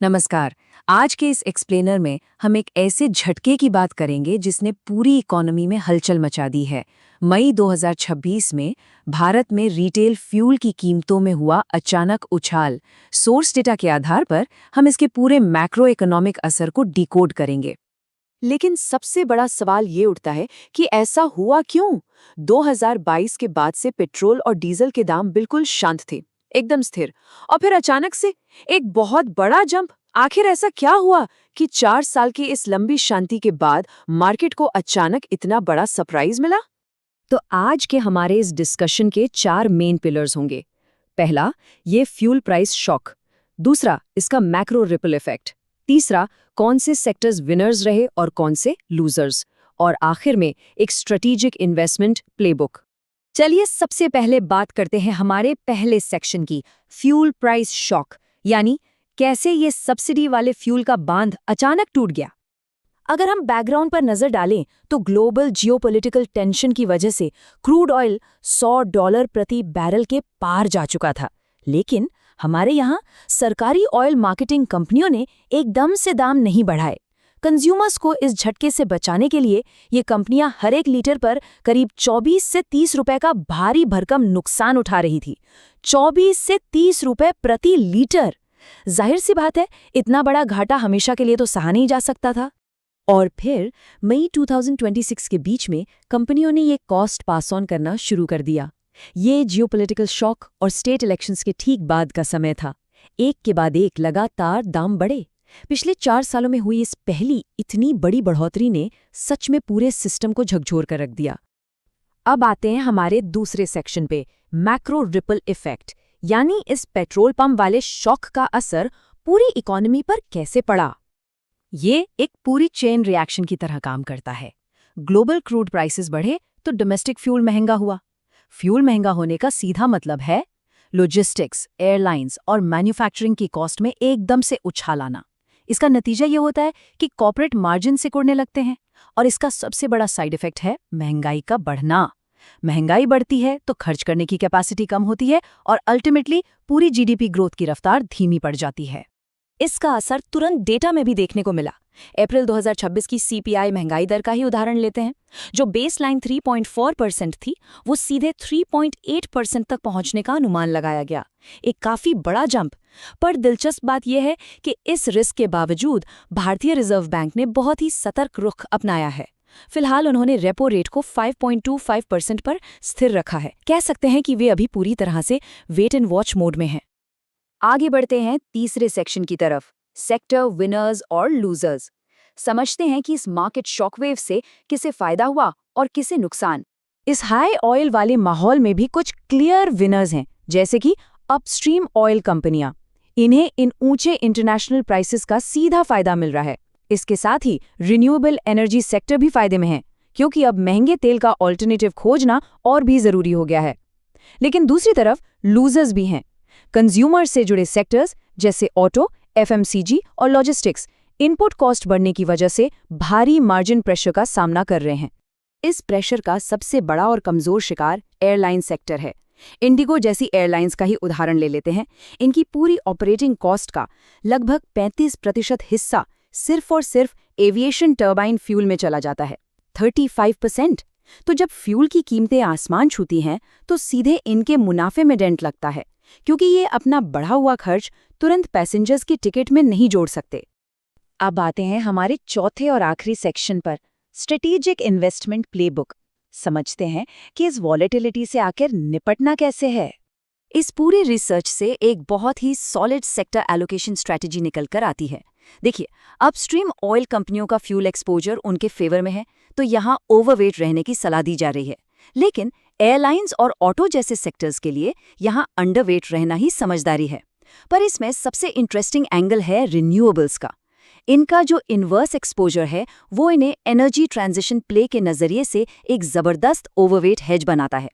नमस्कार। आज के इस एक्सप्लेनर में हम एक ऐसे झटके की बात करेंगे जिसने पूरी इकोनॉमी में हलचल मचा दी है। मई 2026 में भारत में रिटेल फ्यूल की कीमतों में हुआ अचानक उछाल। सोर्स डेटा के आधार पर हम इसके पूरे मैक्रो इकोनॉमिक असर को डिकोड करेंगे। लेकिन सबसे बड़ा सवाल ये उठता है कि ऐसा हुआ क्यों? 2022 के बाद से पेट्रोल और डीजल के दाम बिल्कुल शांत थे, एकदम स्थिर, और फिर अचानक से एक बहुत बड़ा जंप। आखिर ऐसा क्या हुआ कि 4 साल की इस लंबी शांति के बाद मार्केट को अचानक इतना बड़ा सरप्राइज मिला? तो आज के हमारे इस डिस्कशन के 4 मेन पिलर्स होंगे। पहला, ये फ्यूल प्राइस शॉक। दूसरा, इसका मैक्रो रिपल इफेक्ट। तीसरा, कौन से सेक्टर्स विनर्स रहे और कौन से लूजर्स। और आखिर में एक स्ट्रेटेजिक इन्वेस्टमेंट प्लेबुक। चलिए सबसे पहले बात करते हैं हमारे पहले सेक्शन की, फ्यूल प्राइस शॉक, यानी कैसे ये सब्सिडी वाले फ्यूल का बांध अचानक टूट गया। अगर हम बैकग्राउंड पर नजर डालें तो ग्लोबल जियोपॉलिटिकल टेंशन की वजह से क्रूड ऑयल $100 प्रति बैरल के पार जा चुका था। लेकिन हमारे यहाँ सरकारी ऑयल मार्केटिंग कंपनियों ने एकदम से दाम नहीं बढ़ाए। कंज्यूमर्स को इस झटके से बचाने के लिए ये कंपनियां हर एक लीटर पर करीब 24 से 30 रुपए का भारी भरकम नुकसान उठा रही थी। 24 से 30 रुपए प्रति लीटर। जाहिर सी बात है, इतना बड़ा घाटा हमेशा के लिए तो सहा नहीं जा सकता था। और फिर मई 2026 के बीच में कंपनियों ने ये कॉस्ट पास ऑन करना शुरू कर दिया। ये जियोपॉलिटिकल शॉक और स्टेट इलेक्शंस के ठीक बाद का समय था। एक के बाद एक लगातार दाम बढ़े। पिछले 4 सालों में हुई इस पहली इतनी बड़ी बढ़ोतरी ने सच में पूरे सिस्टम को झकझोर कर रख दिया। अब आते हैं हमारे दूसरे सेक्शन पे, मैक्रो रिपल इफेक्ट, यानी इस पेट्रोल पंप वाले शॉक का असर पूरी इकोनॉमी पर कैसे पड़ा। ये एक पूरी चेन रिएक्शन की तरह काम करता है। ग्लोबल क्रूड प्राइसेस बढ़े तो डोमेस्टिक फ्यूल महंगा हुआ। फ्यूल महंगा होने का सीधा मतलब है लॉजिस्टिक्स, एयरलाइंस और मैन्युफैक्चरिंग की कॉस्ट में एकदम से उछाल आना। इसका नतीजा ये होता है कि कॉर्पोरेट मार्जिन सिकुड़ने लगते हैं, और इसका सबसे बड़ा साइड इफेक्ट है महंगाई का बढ़ना। महंगाई बढ़ती है तो खर्च करने की कैपेसिटी कम होती है और अल्टीमेटली पूरी जीडीपी ग्रोथ की रफ्तार धीमी पड़ जाती है। इसका असर तुरंत डेटा में भी देखने को मिला। अप्रैल 2026 की सीपीआई महंगाई दर का ही उदाहरण लेते हैं। जो बेसलाइन 3.4% थी, वो सीधे 3.8% तक पहुंचने का अनुमान लगाया गया। एक काफी बड़ा जंप। पर दिलचस्प बात यह है कि इस रिस्क के बावजूद भारतीय रिजर्व बैंक ने बहुत ही सतर्क रुख अपनाया है। फिलहाल उन्होंने रेपो रेट को 5.25% पर स्थिर रखा है। कह सकते हैं कि वे अभी पूरी तरह से वेट एंड वॉच मोड में हैं। आगे बढ़ते हैं तीसरे सेक्शन की तरफ, सेक्टर विनर्स और लूजर्स। समझते हैं कि इस मार्केट शॉकवेव से किसे फायदा हुआ और किसे नुकसान। इस हाई ऑयल वाले माहौल में भी कुछ क्लियर विनर्स हैं, जैसे कि अपस्ट्रीम ऑयल कंपनियां। इन्हें इन ऊंचे इंटरनेशनल प्राइसेस का सीधा फायदा मिल रहा है। इसके साथ ही रिन्यूएबल एनर्जी सेक्टर भी फायदे में है, क्योंकि अब महंगे तेल का ऑल्टरनेटिव खोजना और भी जरूरी हो गया है। लेकिन दूसरी तरफ लूजर्स भी हैं। कंज्यूमर से जुड़े सेक्टर्स जैसे ऑटो, एफएमसीजी और लॉजिस्टिक्स इनपुट कॉस्ट बढ़ने की वजह से भारी मार्जिन प्रेशर का सामना कर रहे हैं। इस प्रेशर का सबसे बड़ा और कमजोर शिकार एयरलाइन सेक्टर है। इंडिगो जैसी एयरलाइंस का ही उदाहरण ले लेते हैं। इनकी पूरी ऑपरेटिंग कॉस्ट का लगभग 35% हिस्सा सिर्फ और सिर्फ एविएशन टर्बाइन फ्यूल में चला जाता है, 35%। तो जब फ्यूल की कीमतें आसमान छूती हैं तो सीधे इनके मुनाफे में डेंट लगता है, क्योंकि ये अपना बढ़ा हुआ खर्च तुरंत पैसेंजर्स की टिकट में नहीं जोड़ सकते। अब आते हैं हमारे चौथे और आखिरी सेक्शन पर, स्ट्रेटेजिक इन्वेस्टमेंट प्लेबुक। समझते हैं कि इस वॉलेटिलिटी से आखिर निपटना कैसे है। इस पूरी रिसर्च से एक बहुत ही सॉलिड सेक्टर एलोकेशन स्ट्रैटेजी निकल कर आती है। देखिए, अपस्ट्रीम ऑयल कंपनियों का फ्यूल एक्सपोजर उनके फेवर में है, तो यहाँ ओवरवेट रहने की सलाह दी जा रही है। लेकिन एयरलाइंस और ऑटो जैसे सेक्टर्स के लिए यहाँ अंडरवेट रहना ही समझदारी है। पर इसमें सबसे इंटरेस्टिंग एंगल है रिन्यूएबल्स का। इनका जो इन्वर्स एक्सपोजर है वो इन्हें एनर्जी ट्रांजिशन प्ले के नजरिए से एक जबरदस्त ओवरवेट हेज बनाता है।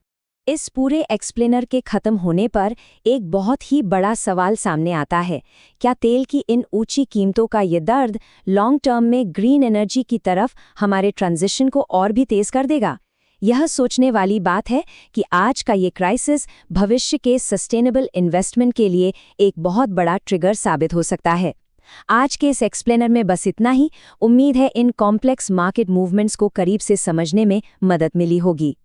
इस पूरे एक्सप्लेनर के खत्म होने पर एक बहुत ही बड़ा सवाल सामने आता है, क्या तेल की इन ऊंची कीमतों का ये दर्द लॉन्ग टर्म में ग्रीन एनर्जी की तरफ हमारे ट्रांजिशन को और भी तेज कर देगा? यह सोचने वाली बात है कि आज का ये क्राइसिस भविष्य के सस्टेनेबल इन्वेस्टमेंट के लिए एक बहुत बड़ा ट्रिगर साबित हो सकता है। आज के इस एक्सप्लेनर में बस इतना ही। उम्मीद है इन कॉम्प्लेक्स मार्केट मूवमेंट्स को करीब से समझने में मदद मिली होगी।